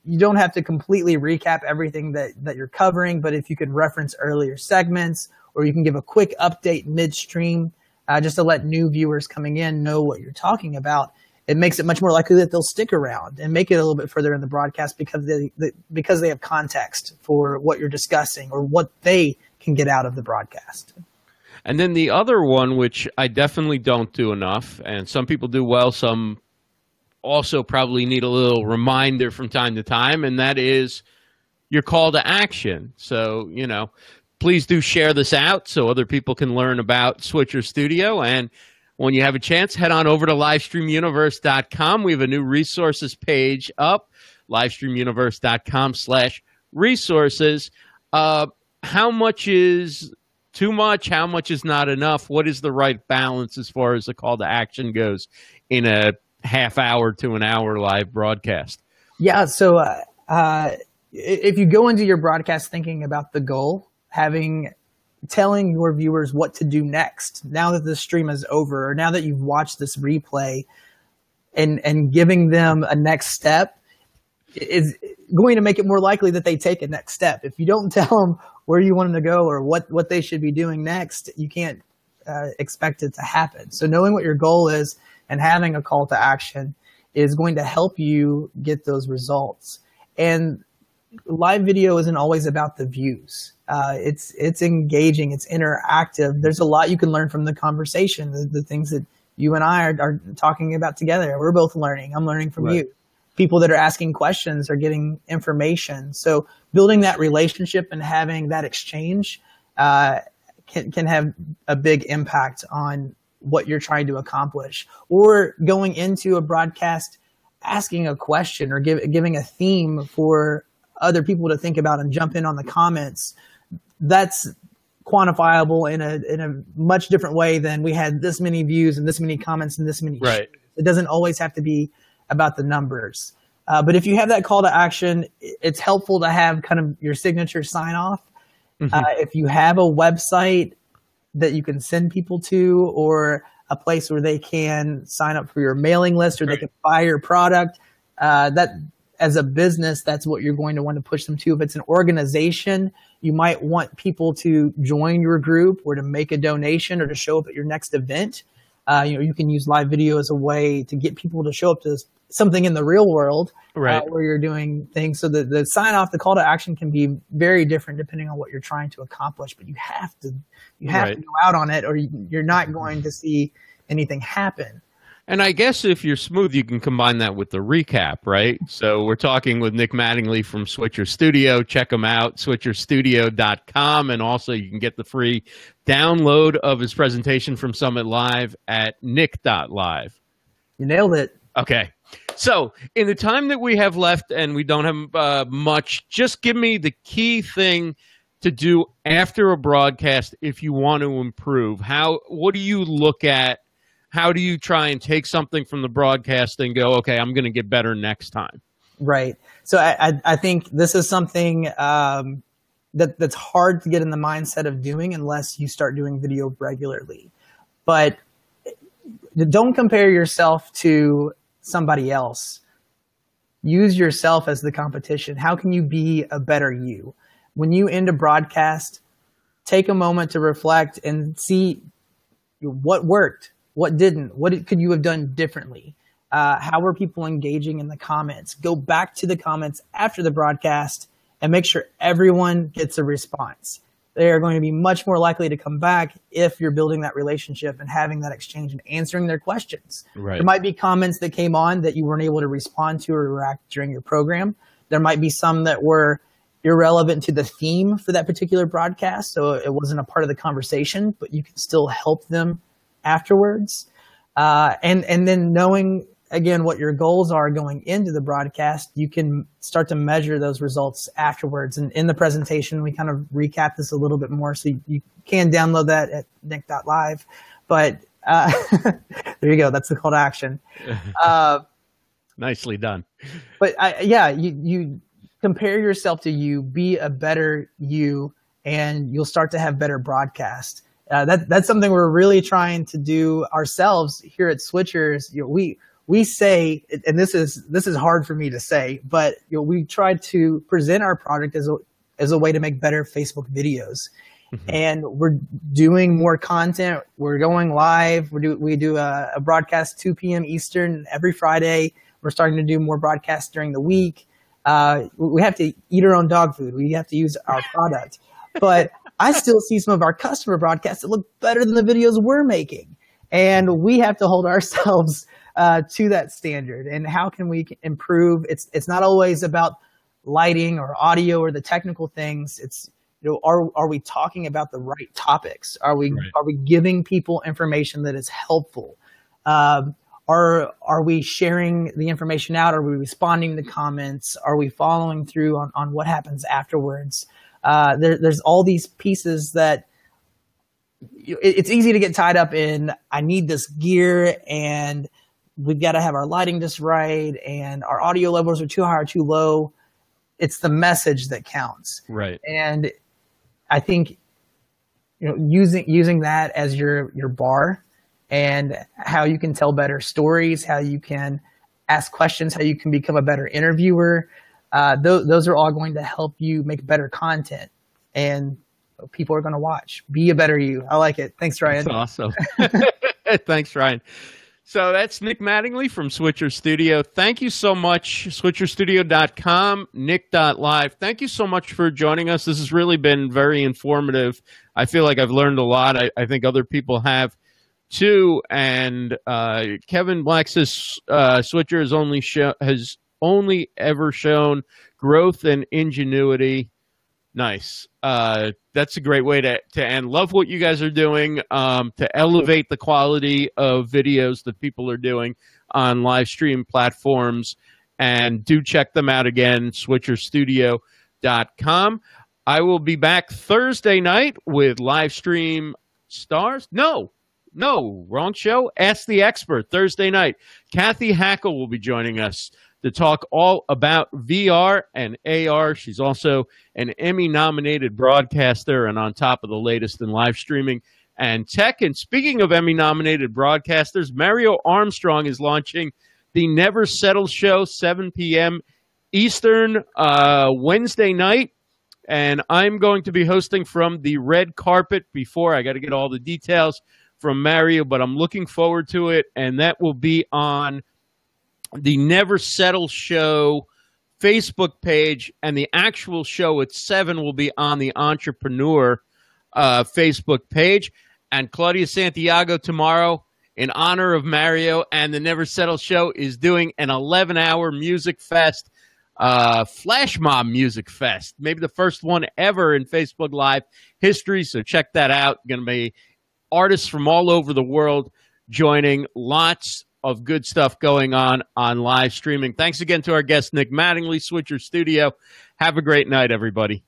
you don't have to completely recap everything that you're covering, but if you could reference earlier segments, or you can give a quick update midstream, just to let new viewers coming in know what you're talking about, it makes it much more likely that they'll stick around and make it a little bit further in the broadcast because they have context for what you're discussing or what they can get out of the broadcast. And then the other one, which I definitely don't do enough, and some people do well, some also probably need a little reminder from time to time, and that is your call to action. So, please do share this out so other people can learn about Switcher Studio. And when you have a chance, head on over to livestreamuniverse.com. We have a new resources page up, livestreamuniverse.com/resources. How much is too much? How much is not enough? What is the right balance as far as the call to action goes in a half hour to an hour live broadcast? Yeah. So if you go into your broadcast thinking about the goal, telling your viewers what to do next, now that the stream is over, or now that you've watched this replay, and giving them a next step is going to make it more likely that they take a next step. If you don't tell them where you want them to go or what they should be doing next, you can't expect it to happen. So knowing what your goal is and having a call to action is going to help you get those results. And live video isn't always about the views. It's engaging, it's interactive. There's a lot you can learn from the conversation, the things that you and I are talking about together. We're both learning. I'm learning from you. People that are asking questions are getting information. So building that relationship and having that exchange can have a big impact on what you're trying to accomplish. Or going into a broadcast, asking a question or giving a theme for other people to think about and jump in on the comments. That's quantifiable in a much different way than we had this many views and this many comments and this many. Right. It doesn't always have to be about the numbers. But if you have that call to action, it's helpful to have kind of your signature sign off. If you have a website that you can send people to, or a place where they can sign up for your mailing list, or they can buy your product, that as a business, that's what you're going to want to push them to. If it's an organization, you might want people to join your group or to make a donation or to show up at your next event. You can use live video as a way to get people to show up to something in the real world where you're doing things. So the sign off, the call to action can be very different depending on what you're trying to accomplish, but you have to go out on it, or you're not going to see anything happen. And I guess if you're smooth, you can combine that with the recap, right? So we're talking with Nick Mattingly from Switcher Studio. Check him out, switcherstudio.com. And also you can get the free download of his presentation from Summit Live at nick.live. You nailed it. Okay. So in the time that we have left, and we don't have much, just give me the key thing to do after a broadcast if you want to improve. What do you look at? How do you try and take something from the broadcast and go, okay, I'm going to get better next time? Right. So I think this is something that's hard to get in the mindset of doing unless you start doing video regularly. But don't compare yourself to somebody else. Use yourself as the competition. How can you be a better you? When you end a broadcast, take a moment to reflect and see what worked, what didn't, could you have done differently? How were people engaging in the comments? Go back to the comments after the broadcast and make sure everyone gets a response. They are going to be much more likely to come back if you're building that relationship and having that exchange and answering their questions. Right. There might be comments that came on that you weren't able to respond to or react during your program. There might be some that were irrelevant to the theme for that particular broadcast, so it wasn't a part of the conversation, but you can still help them afterwards. And then knowing, again, what your goals are going into the broadcast, you can start to measure those results afterwards. And in the presentation, we kind of recap this a little bit more, so you can download that at nick.live. But there you go. That's the call to action. Nicely done. But you compare yourself to you, be a better you, and you'll start to have better broadcast. That's something we're really trying to do ourselves here at Switchers. We say, and this is hard for me to say, but we try to present our product as a way to make better Facebook videos. Mm-hmm. And we're doing more content. We're going live. We do a broadcast 2 p.m. Eastern every Friday. We're starting to do more broadcasts during the week. We have to eat our own dog food. We have to use our product. But I still see some of our customer broadcasts that look better than the videos we're making. And we have to hold ourselves to that standard. And how can we improve? It's not always about lighting or audio or the technical things. It's, are we talking about the right topics? Are we giving people information that is helpful? Are we sharing the information out? Are we responding to comments? Are we following through on what happens afterwards? There's all these pieces that it's easy to get tied up in. I need this gear, and we've got to have our lighting just right, and our audio levels are too high or too low. It's the message that counts. Right. And I think using that as your bar, and how you can tell better stories, how you can ask questions, how you can become a better interviewer. Those are all going to help you make better content, and people are going to watch. Be a better you. I like it. Thanks, Ryan. That's awesome. Thanks, Ryan. So that's Nick Mattingly from Switcher Studio. Thank you so much. SwitcherStudio.com, Nick.live. Thank you so much for joining us. This has really been very informative. I feel like I've learned a lot. I think other people have too. And Kevin Black says Switcher has only ever shown growth and ingenuity. Nice. That's a great way to end. Love what you guys are doing to elevate the quality of videos that people are doing on live stream platforms. And do check them out again, switcherstudio.com. I will be back Thursday night with Live Stream Stars. No, wrong show. Ask the Expert, Thursday night. Kathy Hackle will be joining us to talk all about VR and AR. She's also an Emmy-nominated broadcaster and on top of the latest in live streaming and tech. And speaking of Emmy-nominated broadcasters, Mario Armstrong is launching the Never Settle Show, 7 p.m. Eastern, Wednesday night. And I'm going to be hosting from the red carpet before. I got to get all the details from Mario, but I'm looking forward to it. And that will be on the Never Settle Show Facebook page, and the actual show at 7 will be on the Entrepreneur Facebook page. And Claudia Santiago tomorrow, in honor of Mario and the Never Settle Show, is doing an 11-hour music fest, Flash Mob Music Fest, maybe the first one ever in Facebook Live history. So check that out. Going to be artists from all over the world joining. Lots of good stuff going on live streaming. Thanks again to our guest, Nick Mattingly, Switcher Studio. Have a great night, everybody.